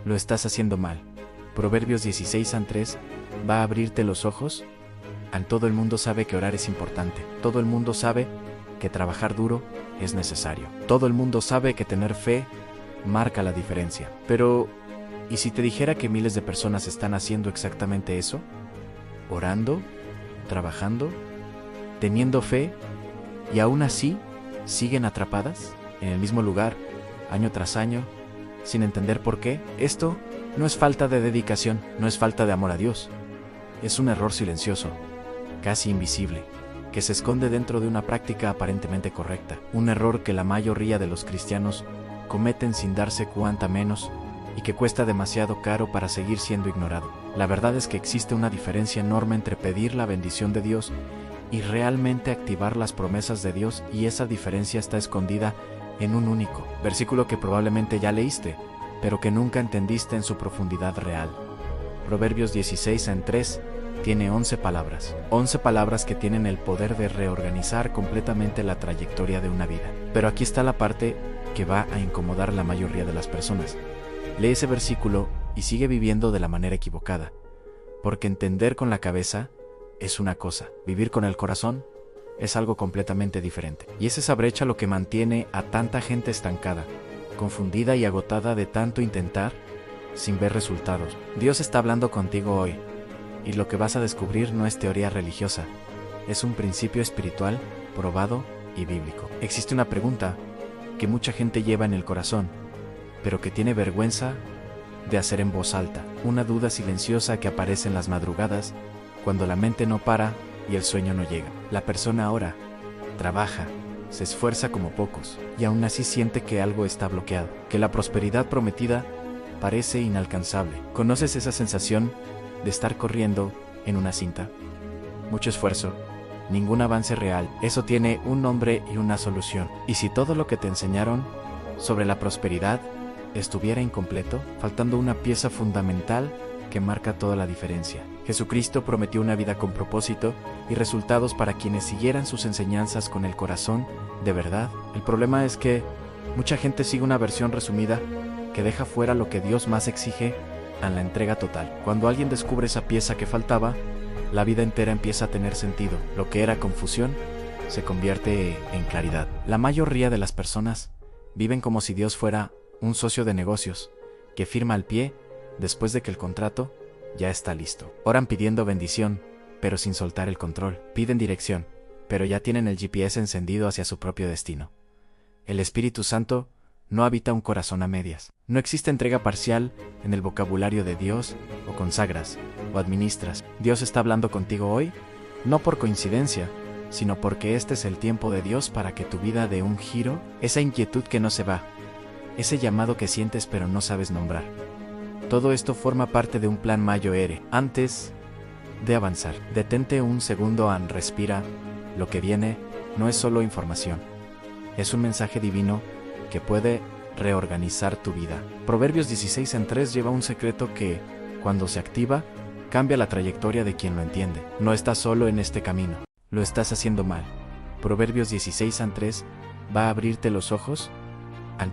Lo estás haciendo mal. Proverbios 16:3 va a abrirte los ojos. Todo el mundo sabe que orar es importante. Todo el mundo sabe que trabajar duro es necesario. Todo el mundo sabe que tener fe marca la diferencia. Pero, ¿y si te dijera que miles de personas están haciendo exactamente eso? Orando, trabajando, teniendo fe, y aún así siguen atrapadas en el mismo lugar, año tras año, sin entender por qué. Esto no es falta de dedicación, no es falta de amor a Dios. Es un error silencioso, casi invisible, que se esconde dentro de una práctica aparentemente correcta. Un error que la mayoría de los cristianos cometen sin darse cuenta menos y que cuesta demasiado caro para seguir siendo ignorado. La verdad es que existe una diferencia enorme entre pedir la bendición de Dios y realmente activar las promesas de Dios, y esa diferencia está escondida en un único versículo que probablemente ya leíste, pero que nunca entendiste en su profundidad real. Proverbios 16:3 tiene 11 palabras. 11 palabras que tienen el poder de reorganizar completamente la trayectoria de una vida. Pero aquí está la parte que va a incomodar a la mayoría de las personas. Lee ese versículo y sigue viviendo de la manera equivocada, porque entender con la cabeza es una cosa, vivir con el corazón es algo completamente diferente. Y es esa brecha lo que mantiene a tanta gente estancada, confundida y agotada de tanto intentar sin ver resultados. Dios está hablando contigo hoy, y lo que vas a descubrir no es teoría religiosa, es un principio espiritual, probado y bíblico. Existe una pregunta que mucha gente lleva en el corazón, pero que tiene vergüenza de hacer en voz alta. Una duda silenciosa que aparece en las madrugadas, cuando la mente no para y el sueño no llega. La persona ora, trabaja, se esfuerza como pocos, y aún así siente que algo está bloqueado, que la prosperidad prometida parece inalcanzable. ¿Conoces esa sensación de estar corriendo en una cinta? Mucho esfuerzo, ningún avance real. Eso tiene un nombre y una solución. ¿Y si todo lo que te enseñaron sobre la prosperidad estuviera incompleto, faltando una pieza fundamental que marca toda la diferencia? Jesucristo prometió una vida con propósito y resultados para quienes siguieran sus enseñanzas con el corazón de verdad. El problema es que mucha gente sigue una versión resumida que deja fuera lo que Dios más exige en la entrega total. Cuando alguien descubre esa pieza que faltaba, la vida entera empieza a tener sentido. Lo que era confusión se convierte en claridad. La mayoría de las personas viven como si Dios fuera un socio de negocios que firma al pie después de que el contrato ya está listo. Oran pidiendo bendición, pero sin soltar el control. Piden dirección, pero ya tienen el GPS encendido hacia su propio destino. El Espíritu Santo no habita un corazón a medias. No existe entrega parcial en el vocabulario de Dios. O consagras, o administras. Dios está hablando contigo hoy, no por coincidencia, sino porque este es el tiempo de Dios para que tu vida dé un giro. Esa inquietud que no se va, ese llamado que sientes pero no sabes nombrar. Todo esto forma parte de un plan mayor. Antes de avanzar, detente un segundo, respira. Lo que viene no es solo información, es un mensaje divino que puede reorganizar tu vida. Proverbios 16:3 lleva un secreto que, cuando se activa, cambia la trayectoria de quien lo entiende. No estás solo en este camino, lo estás haciendo mal. Proverbios 16:3 va a abrirte los ojos.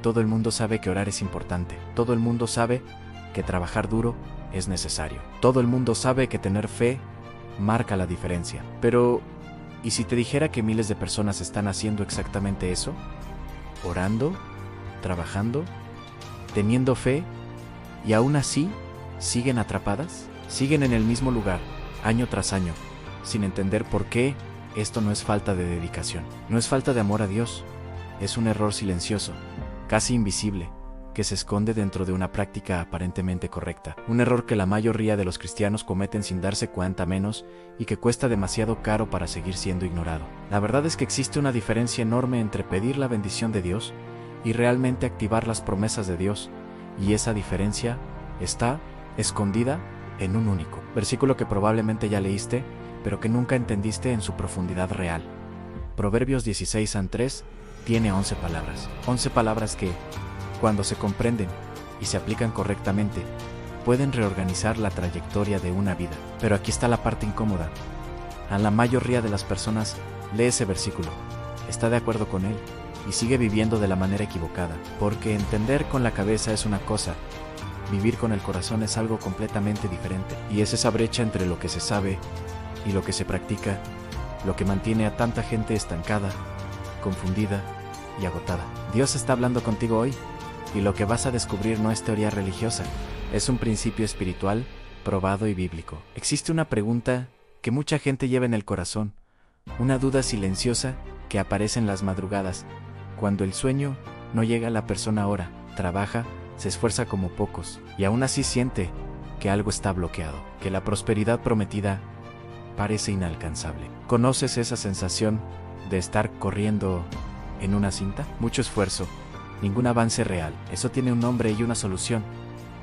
Todo el mundo sabe que orar es importante. Todo el mundo sabe que trabajar duro es necesario. Todo el mundo sabe que tener fe marca la diferencia. Pero, ¿y si te dijera que miles de personas están haciendo exactamente eso? Orando, trabajando, teniendo fe, y aún así siguen atrapadas, siguen en el mismo lugar, año tras año, sin entender por qué. Esto no es falta de dedicación, no es falta de amor a Dios, es un error silencioso, casi invisible, que se esconde dentro de una práctica aparentemente correcta. Un error que la mayoría de los cristianos cometen sin darse cuenta menos y que cuesta demasiado caro para seguir siendo ignorado. La verdad es que existe una diferencia enorme entre pedir la bendición de Dios y realmente activar las promesas de Dios, y esa diferencia está escondida en un único versículo que probablemente ya leíste, pero que nunca entendiste en su profundidad real. Proverbios 16:3 tiene 11 palabras. 11 palabras que, cuando se comprenden y se aplican correctamente, pueden reorganizar la trayectoria de una vida. Pero aquí está la parte incómoda. A la mayoría de las personas lee ese versículo, está de acuerdo con él y sigue viviendo de la manera equivocada, porque entender con la cabeza es una cosa Vivir con el corazón es algo completamente diferente, y es esa brecha entre lo que se sabe y lo que se practica, lo que mantiene a tanta gente estancada, confundida y agotada. Dios está hablando contigo hoy, y lo que vas a descubrir no es teoría religiosa, es un principio espiritual, probado y bíblico. Existe una pregunta que mucha gente lleva en el corazón, una duda silenciosa que aparece en las madrugadas, cuando el sueño no llega a la persona ora, trabaja, se esfuerza como pocos, y aún así siente que algo está bloqueado, que la prosperidad prometida parece inalcanzable. ¿Conoces esa sensación de estar corriendo en una cinta? Mucho esfuerzo, ningún avance real. Eso tiene un nombre y una solución.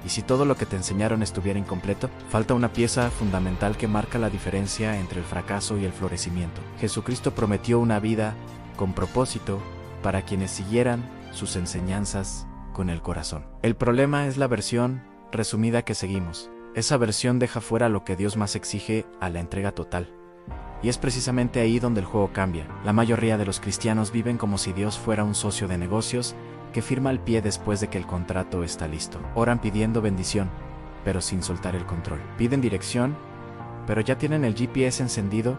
Y si todo lo que te enseñaron estuviera incompleto, falta una pieza fundamental que marca la diferencia entre el fracaso y el florecimiento. Jesucristo prometió una vida con propósito para quienes siguieran sus enseñanzas con el corazón. El problema es la versión resumida que seguimos. Esa versión deja fuera lo que Dios más exige, a la entrega total. Y es precisamente ahí donde el juego cambia. La mayoría de los cristianos viven como si Dios fuera un socio de negocios que firma el pie después de que el contrato está listo. Oran pidiendo bendición, pero sin soltar el control. Piden dirección, pero ya tienen el GPS encendido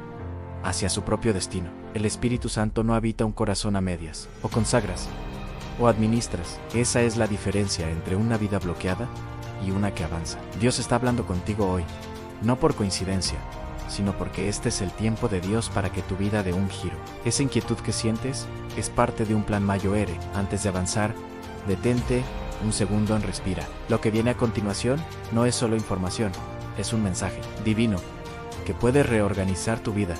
hacia su propio destino. El Espíritu Santo no habita un corazón a medias. O consagras, o administras. Esa es la diferencia entre una vida bloqueada y una que avanza. Dios está hablando contigo hoy, no por coincidencia, sino porque este es el tiempo de Dios para que tu vida dé un giro. Esa inquietud que sientes es parte de un plan mayor. Antes de avanzar, detente un segundo en respira. Lo que viene a continuación no es solo información, es un mensaje divino que puede reorganizar tu vida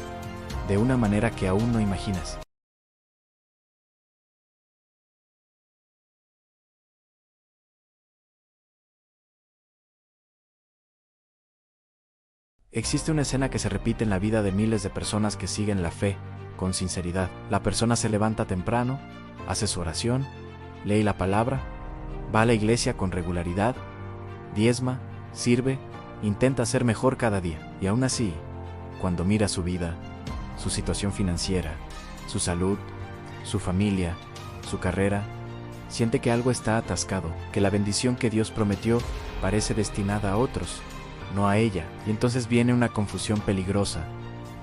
de una manera que aún no imaginas. Existe una escena que se repite en la vida de miles de personas que siguen la fe con sinceridad. La persona se levanta temprano, hace su oración, lee la palabra, va a la iglesia con regularidad, diezma, sirve, intenta ser mejor cada día. Y aún así, cuando mira su vida, su situación financiera, su salud, su familia, su carrera, siente que algo está atascado, que la bendición que Dios prometió parece destinada a otros, no a ella, y entonces viene una confusión peligrosa.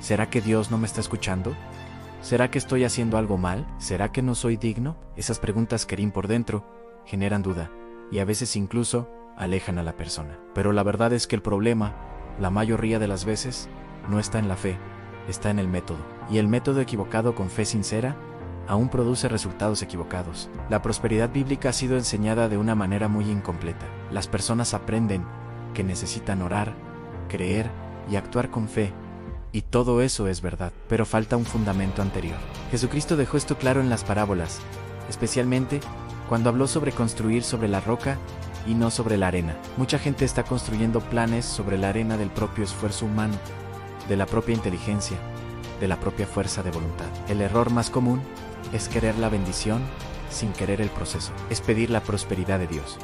¿Será que Dios no me está escuchando? ¿Será que estoy haciendo algo mal? ¿Será que no soy digno? Esas preguntas que por dentro generan duda, y a veces incluso alejan a la persona. Pero la verdad es que el problema, la mayoría de las veces, no está en la fe, está en el método. Y el método equivocado con fe sincera aún produce resultados equivocados. La prosperidad bíblica ha sido enseñada de una manera muy incompleta. Las personas aprenden que necesitan orar, creer y actuar con fe. Y todo eso es verdad, pero falta un fundamento anterior. Jesucristo dejó esto claro en las parábolas, especialmente cuando habló sobre construir sobre la roca y no sobre la arena. Mucha gente está construyendo planes sobre la arena del propio esfuerzo humano, de la propia inteligencia, de la propia fuerza de voluntad. El error más común es querer la bendición sin querer el proceso. Es pedir la prosperidad de Dios,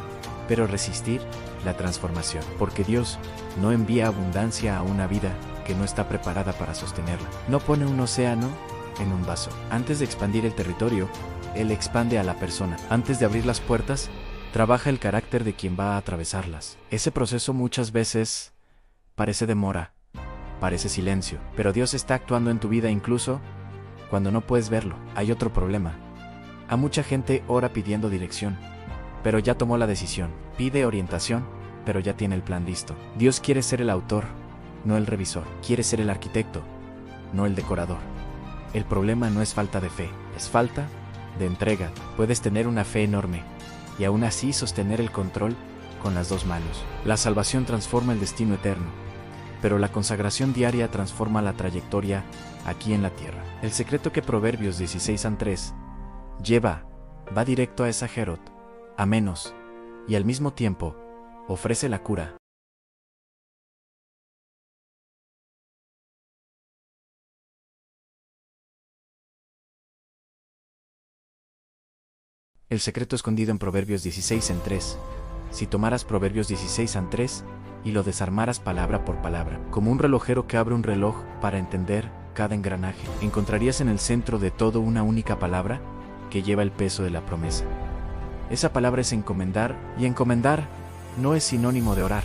pero resistir la transformación, porque Dios no envía abundancia a una vida que no está preparada para sostenerla. No pone un océano en un vaso. Antes de expandir el territorio, Él expande a la persona. Antes de abrir las puertas, trabaja el carácter de quien va a atravesarlas. Ese proceso muchas veces parece demora, parece silencio, pero Dios está actuando en tu vida incluso cuando no puedes verlo. Hay otro problema. A mucha gente ora pidiendo dirección, pero ya tomó la decisión. Pide orientación, pero ya tiene el plan listo. Dios quiere ser el autor, no el revisor. Quiere ser el arquitecto, no el decorador. El problema no es falta de fe, es falta de entrega. Puedes tener una fe enorme y aún así sostener el control con las dos manos. La salvación transforma el destino eterno, pero la consagración diaria transforma la trayectoria aquí en la tierra. El secreto que Proverbios 16:3 va directo a esa Jerot, a menos, y al mismo tiempo, ofrece la cura. El secreto escondido en Proverbios 16:3. Si tomaras Proverbios 16:3 y lo desarmaras palabra por palabra, como un relojero que abre un reloj para entender cada engranaje, encontrarías en el centro de todo una única palabra que lleva el peso de la promesa. Esa palabra es encomendar, y encomendar no es sinónimo de orar,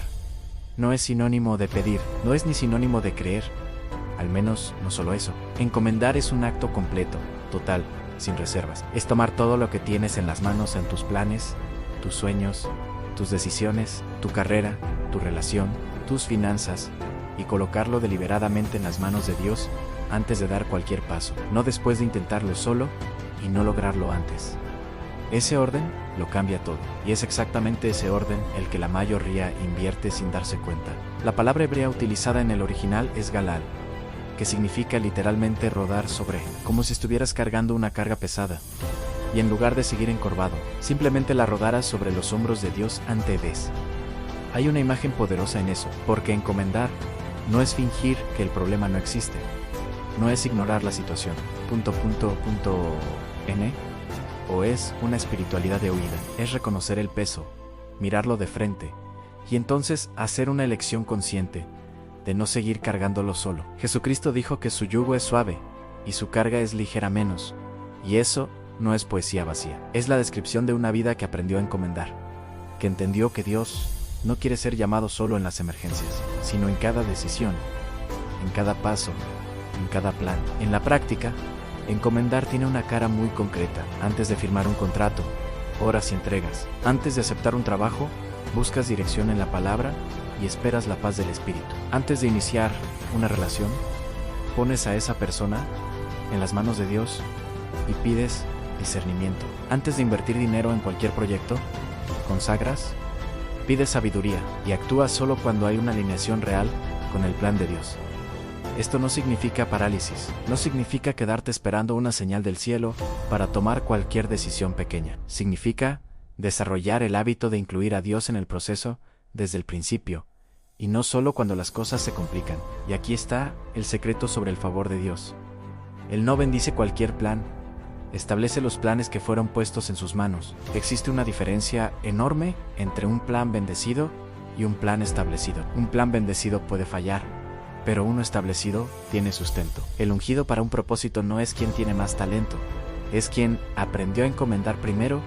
no es sinónimo de pedir, no es ni sinónimo de creer. Al menos, no solo eso. Encomendar es un acto completo, total, sin reservas. Es tomar todo lo que tienes en las manos, en tus planes, tus sueños, tus decisiones, tu carrera, tu relación, tus finanzas, y colocarlo deliberadamente en las manos de Dios antes de dar cualquier paso, no después de intentarlo solo y no lograrlo antes. Ese orden lo cambia todo, y es exactamente ese orden el que la mayoría invierte sin darse cuenta. La palabra hebrea utilizada en el original es galal, que significa literalmente rodar sobre, como si estuvieras cargando una carga pesada, y en lugar de seguir encorvado, simplemente la rodaras sobre los hombros de Dios ante Dios. Hay una imagen poderosa en eso, porque encomendar no es fingir que el problema no existe, no es ignorar la situación, N, o es una espiritualidad de huida, es reconocer el peso, mirarlo de frente, y entonces hacer una elección consciente de no seguir cargándolo solo. Jesucristo dijo que su yugo es suave y su carga es ligera menos, y eso no es poesía vacía. Es la descripción de una vida que aprendió a encomendar, que entendió que Dios no quiere ser llamado solo en las emergencias, sino en cada decisión, en cada paso, en cada plan. En la práctica, encomendar tiene una cara muy concreta. Antes de firmar un contrato, oras y entregas. Antes de aceptar un trabajo, buscas dirección en la palabra y esperas la paz del Espíritu. Antes de iniciar una relación, pones a esa persona en las manos de Dios y pides discernimiento. Antes de invertir dinero en cualquier proyecto, consagras, pides sabiduría y actúas solo cuando hay una alineación real con el plan de Dios. Esto no significa parálisis, no significa quedarte esperando una señal del cielo para tomar cualquier decisión pequeña. Significa desarrollar el hábito de incluir a Dios en el proceso desde el principio, y no solo cuando las cosas se complican. Y aquí está el secreto sobre el favor de Dios. Él no bendice cualquier plan, establece los planes que fueron puestos en sus manos. Existe una diferencia enorme entre un plan bendecido y un plan establecido. Un plan bendecido puede fallar, pero uno establecido tiene sustento. El ungido para un propósito no es quien tiene más talento, es quien aprendió a encomendar primero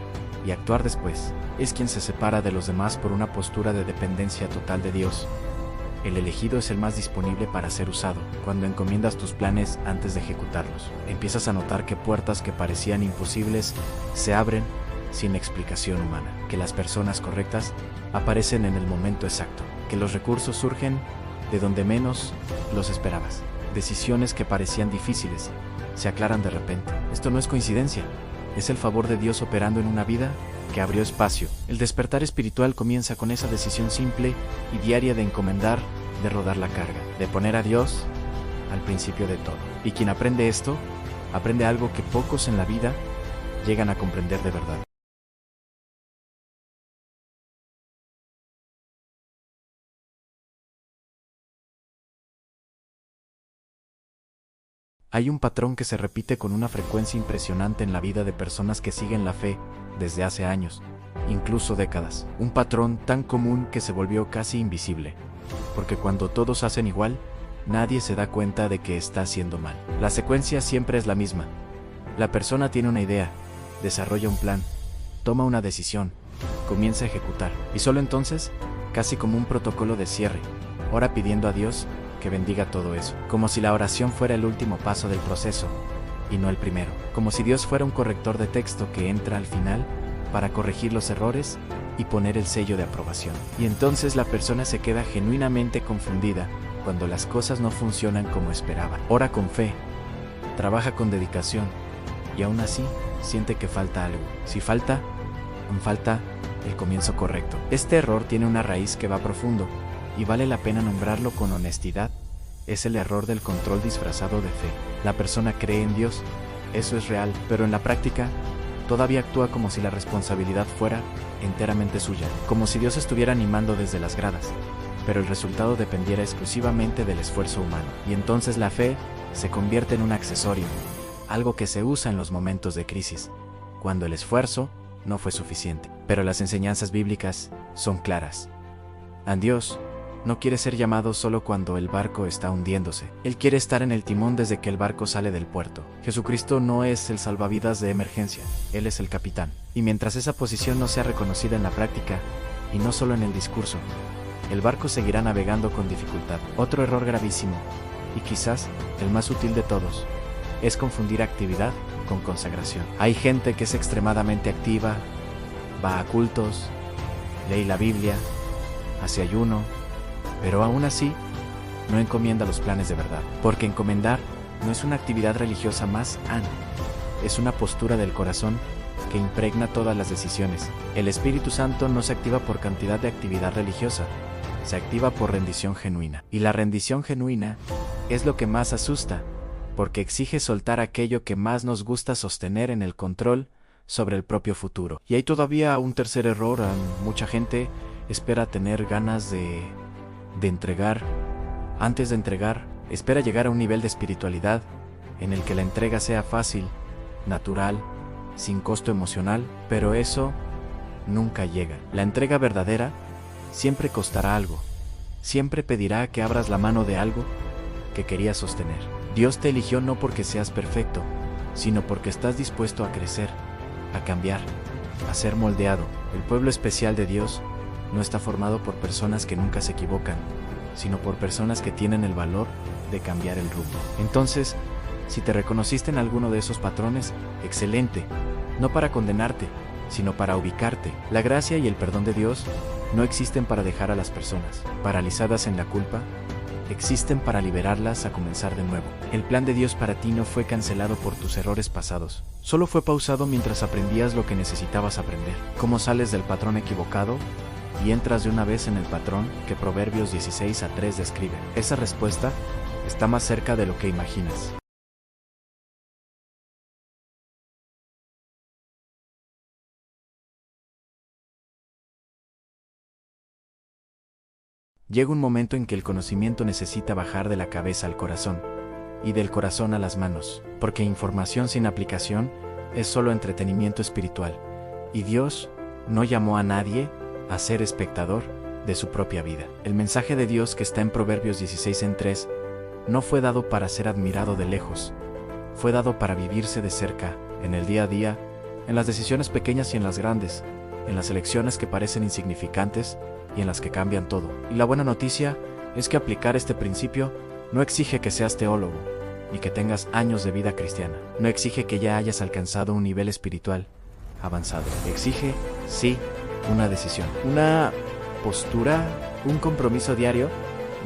y actuar después. Es quien se separa de los demás por una postura de dependencia total de Dios. El elegido es el más disponible para ser usado. Cuando encomiendas tus planes antes de ejecutarlos, empiezas a notar que puertas que parecían imposibles se abren sin explicación humana, que las personas correctas aparecen en el momento exacto, que los recursos surgen de donde menos los esperabas. Decisiones que parecían difíciles se aclaran de repente. Esto no es coincidencia, es el favor de Dios operando en una vida que abrió espacio. El despertar espiritual comienza con esa decisión simple y diaria de encomendar, de rodar la carga, de poner a Dios al principio de todo. Y quien aprende esto, aprende algo que pocos en la vida llegan a comprender de verdad. Hay un patrón que se repite con una frecuencia impresionante en la vida de personas que siguen la fe desde hace años, incluso décadas. Un patrón tan común que se volvió casi invisible, porque cuando todos hacen igual, nadie se da cuenta de que está haciendo mal. La secuencia siempre es la misma. La persona tiene una idea, desarrolla un plan, toma una decisión, comienza a ejecutar, y solo entonces, casi como un protocolo de cierre, ora pidiendo a Dios que bendiga todo eso, como si la oración fuera el último paso del proceso, y no el primero, como si Dios fuera un corrector de texto que entra al final para corregir los errores y poner el sello de aprobación. Y entonces la persona se queda genuinamente confundida cuando las cosas no funcionan como esperaba. Ora con fe, trabaja con dedicación, y aún así siente que falta algo. Si falta el comienzo correcto. Este error tiene una raíz que va profundo, y vale la pena nombrarlo con honestidad. Es el error del control disfrazado de fe. La persona cree en Dios, eso es real, pero en la práctica, todavía actúa como si la responsabilidad fuera enteramente suya, como si Dios estuviera animando desde las gradas, pero el resultado dependiera exclusivamente del esfuerzo humano. Y entonces la fe se convierte en un accesorio, algo que se usa en los momentos de crisis, cuando el esfuerzo no fue suficiente. Pero las enseñanzas bíblicas son claras. A Dios no quiere ser llamado solo cuando el barco está hundiéndose. Él quiere estar en el timón desde que el barco sale del puerto. Jesucristo no es el salvavidas de emergencia, Él es el capitán. Y mientras esa posición no sea reconocida en la práctica, y no solo en el discurso. El barco seguirá navegando con dificultad. Otro error gravísimo, y quizás el más sutil de todos, es confundir actividad con consagración. Hay gente que es extremadamente activa, va a cultos, lee la Biblia, hace ayuno, pero aún así no encomienda los planes de verdad. Porque encomendar no es una actividad religiosa más, es una postura del corazón que impregna todas las decisiones. El Espíritu Santo no se activa por cantidad de actividad religiosa, se activa por rendición genuina. Y la rendición genuina es lo que más asusta, porque exige soltar aquello que más nos gusta sostener en el control sobre el propio futuro. Y hay todavía un tercer error. Mucha gente espera tener ganas de entregar. Antes de entregar, espera llegar a un nivel de espiritualidad en el que la entrega sea fácil, natural, sin costo emocional, pero eso nunca llega. La entrega verdadera siempre costará algo, siempre pedirá que abras la mano de algo que querías sostener. Dios te eligió no porque seas perfecto, sino porque estás dispuesto a crecer, a cambiar, a ser moldeado. El pueblo especial de Dios no está formado por personas que nunca se equivocan, sino por personas que tienen el valor de cambiar el rumbo. Entonces, si te reconociste en alguno de esos patrones, excelente, no para condenarte, sino para ubicarte. La gracia y el perdón de Dios no existen para dejar a las personas paralizadas en la culpa, existen para liberarlas a comenzar de nuevo. El plan de Dios para ti no fue cancelado por tus errores pasados, solo fue pausado mientras aprendías lo que necesitabas aprender. ¿Cómo sales del patrón equivocado y entras de una vez en el patrón que Proverbios 16:3 describe? Esa respuesta está más cerca de lo que imaginas. Llega un momento en que el conocimiento necesita bajar de la cabeza al corazón, y del corazón a las manos, porque información sin aplicación es solo entretenimiento espiritual, y Dios no llamó a nadie a ser espectador de su propia vida. El mensaje de Dios que está en Proverbios 16:3 no fue dado para ser admirado de lejos, fue dado para vivirse de cerca, en el día a día, en las decisiones pequeñas y en las grandes, en las elecciones que parecen insignificantes y en las que cambian todo. Y la buena noticia es que aplicar este principio no exige que seas teólogo, ni que tengas años de vida cristiana. No exige que ya hayas alcanzado un nivel espiritual avanzado. Exige, sí, una decisión, una postura, un compromiso diario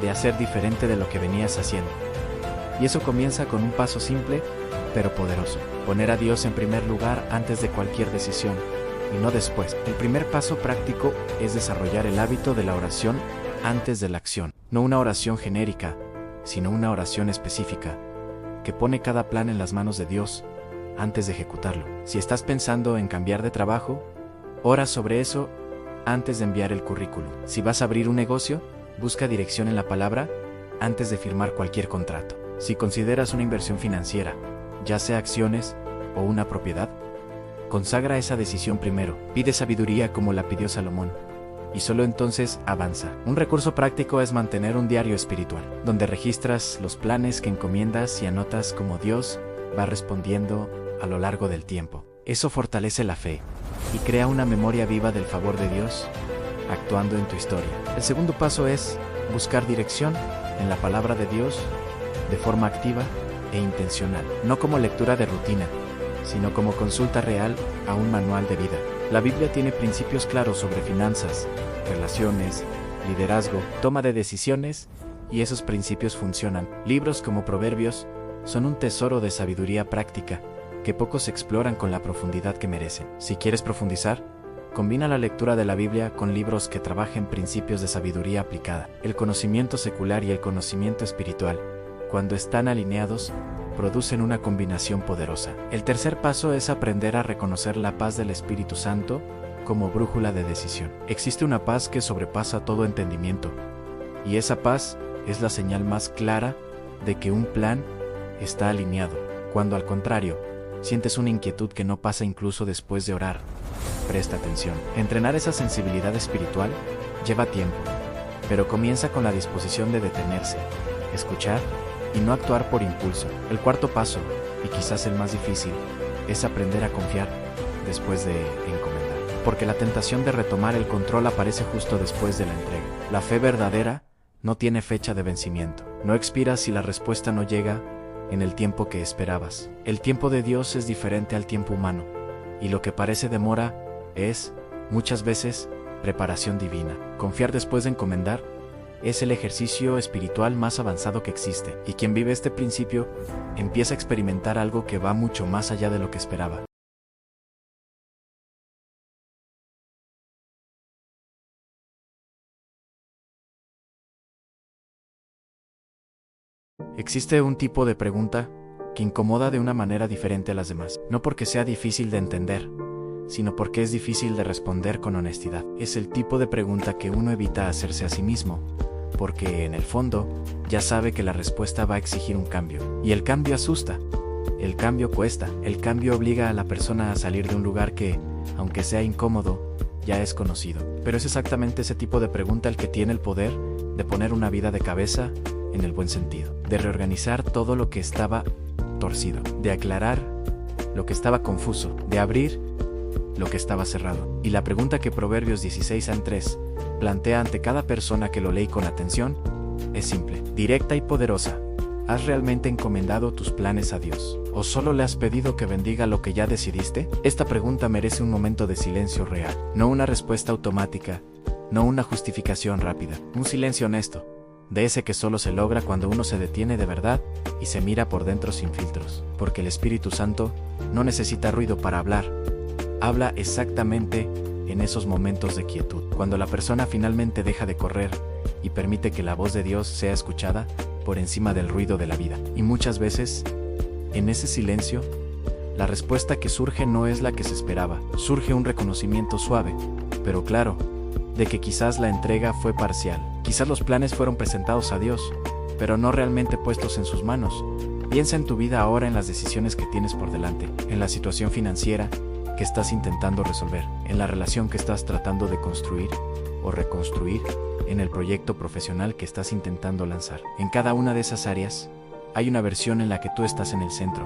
de hacer diferente de lo que venías haciendo. Y eso comienza con un paso simple, pero poderoso. Poner a Dios en primer lugar antes de cualquier decisión, y no después. El primer paso práctico es desarrollar el hábito de la oración antes de la acción. No una oración genérica, sino una oración específica, que pone cada plan en las manos de Dios antes de ejecutarlo. Si estás pensando en cambiar de trabajo, ora sobre eso antes de enviar el currículum. Si vas a abrir un negocio, busca dirección en la palabra antes de firmar cualquier contrato. Si consideras una inversión financiera, ya sea acciones o una propiedad, consagra esa decisión primero. Pide sabiduría como la pidió Salomón, y solo entonces avanza. Un recurso práctico es mantener un diario espiritual, donde registras los planes que encomiendas y anotas cómo Dios va respondiendo a lo largo del tiempo. Eso fortalece la fe y crea una memoria viva del favor de Dios actuando en tu historia. El segundo paso es buscar dirección en la palabra de Dios de forma activa e intencional, no como lectura de rutina, sino como consulta real a un manual de vida. La Biblia tiene principios claros sobre finanzas, relaciones, liderazgo, toma de decisiones, y esos principios funcionan. Libros como Proverbios son un tesoro de sabiduría práctica que pocos exploran con la profundidad que merecen. Si quieres profundizar, combina la lectura de la Biblia con libros que trabajen principios de sabiduría aplicada. El conocimiento secular y el conocimiento espiritual, cuando están alineados, producen una combinación poderosa. El tercer paso es aprender a reconocer la paz del Espíritu Santo como brújula de decisión. Existe una paz que sobrepasa todo entendimiento, y esa paz es la señal más clara de que un plan está alineado. Cuando al contrario, sientes una inquietud que no pasa incluso después de orar, presta atención. Entrenar esa sensibilidad espiritual lleva tiempo, pero comienza con la disposición de detenerse, escuchar y no actuar por impulso. El cuarto paso, y quizás el más difícil, es aprender a confiar después de encomendar. porque la tentación de retomar el control aparece justo después de la entrega. La fe verdadera no tiene fecha de vencimiento. No expira si la respuesta no llega en el tiempo que esperabas. El tiempo de Dios es diferente al tiempo humano, y lo que parece demora es, muchas veces, preparación divina. Confiar después de encomendar es el ejercicio espiritual más avanzado que existe, y quien vive este principio empieza a experimentar algo que va mucho más allá de lo que esperaba. Existe un tipo de pregunta que incomoda de una manera diferente a las demás, no porque sea difícil de entender, sino porque es difícil de responder con honestidad. Es el tipo de pregunta que uno evita hacerse a sí mismo, porque en el fondo ya sabe que la respuesta va a exigir un cambio. Y el cambio asusta, el cambio cuesta, el cambio obliga a la persona a salir de un lugar que, aunque sea incómodo, ya es conocido. Pero es exactamente ese tipo de pregunta el que tiene el poder de poner una vida de cabeza en el buen sentido, de reorganizar todo lo que estaba torcido, de aclarar lo que estaba confuso, de abrir lo que estaba cerrado. Y la pregunta que Proverbios 16:3 plantea ante cada persona que lo lee con atención es simple, directa y poderosa. ¿Has realmente encomendado tus planes a Dios? ¿O solo le has pedido que bendiga lo que ya decidiste? Esta pregunta merece un momento de silencio real, no una respuesta automática, no una justificación rápida, un silencio honesto, de ese que solo se logra cuando uno se detiene de verdad y se mira por dentro sin filtros, porque el Espíritu Santo no necesita ruido para hablar. Habla exactamente en esos momentos de quietud, cuando la persona finalmente deja de correr y permite que la voz de Dios sea escuchada por encima del ruido de la vida. Y muchas veces, en ese silencio, la respuesta que surge no es la que se esperaba. Surge un reconocimiento suave, pero claro, de que quizás la entrega fue parcial. Quizás los planes fueron presentados a Dios, pero no realmente puestos en sus manos. Piensa en tu vida ahora, en las decisiones que tienes por delante, en la situación financiera que estás intentando resolver, en la relación que estás tratando de construir o reconstruir, en el proyecto profesional que estás intentando lanzar. En cada una de esas áreas, hay una versión en la que tú estás en el centro,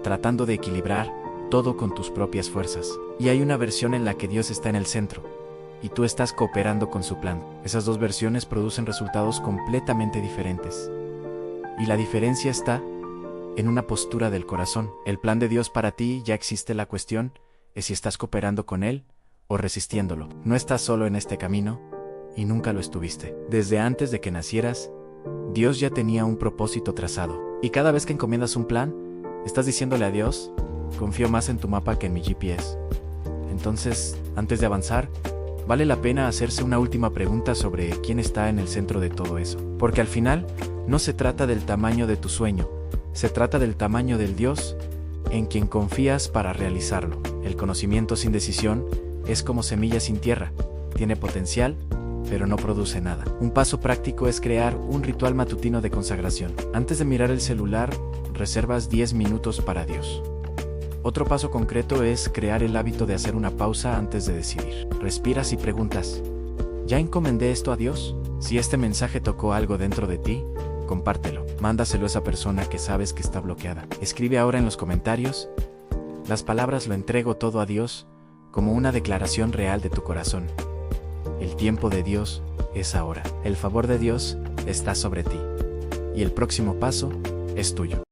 tratando de equilibrar todo con tus propias fuerzas. Y hay una versión en la que Dios está en el centro, y tú estás cooperando con su plan. Esas dos versiones producen resultados completamente diferentes. Y la diferencia está en una postura del corazón. El plan de Dios para ti ya existe, la cuestión es si estás cooperando con Él o resistiéndolo. No estás solo en este camino, y nunca lo estuviste. Desde antes de que nacieras, Dios ya tenía un propósito trazado. Y cada vez que encomiendas un plan, estás diciéndole a Dios, confío más en tu mapa que en mi GPS. Entonces, antes de avanzar, vale la pena hacerse una última pregunta sobre quién está en el centro de todo eso. Porque al final, no se trata del tamaño de tu sueño, se trata del tamaño del Dios en quien confías para realizarlo. El conocimiento sin decisión es como semilla sin tierra. Tiene potencial, pero no produce nada. Un paso práctico es crear un ritual matutino de consagración. Antes de mirar el celular, reservas 10 minutos para Dios. Otro paso concreto es crear el hábito de hacer una pausa antes de decidir. Respiras y preguntas, ¿ya encomendé esto a Dios? Si este mensaje tocó algo dentro de ti, compártelo. Mándaselo a esa persona que sabes que está bloqueada. Escribe ahora en los comentarios las palabras "lo entrego todo a Dios" como una declaración real de tu corazón. El tiempo de Dios es ahora. El favor de Dios está sobre ti. Y el próximo paso es tuyo.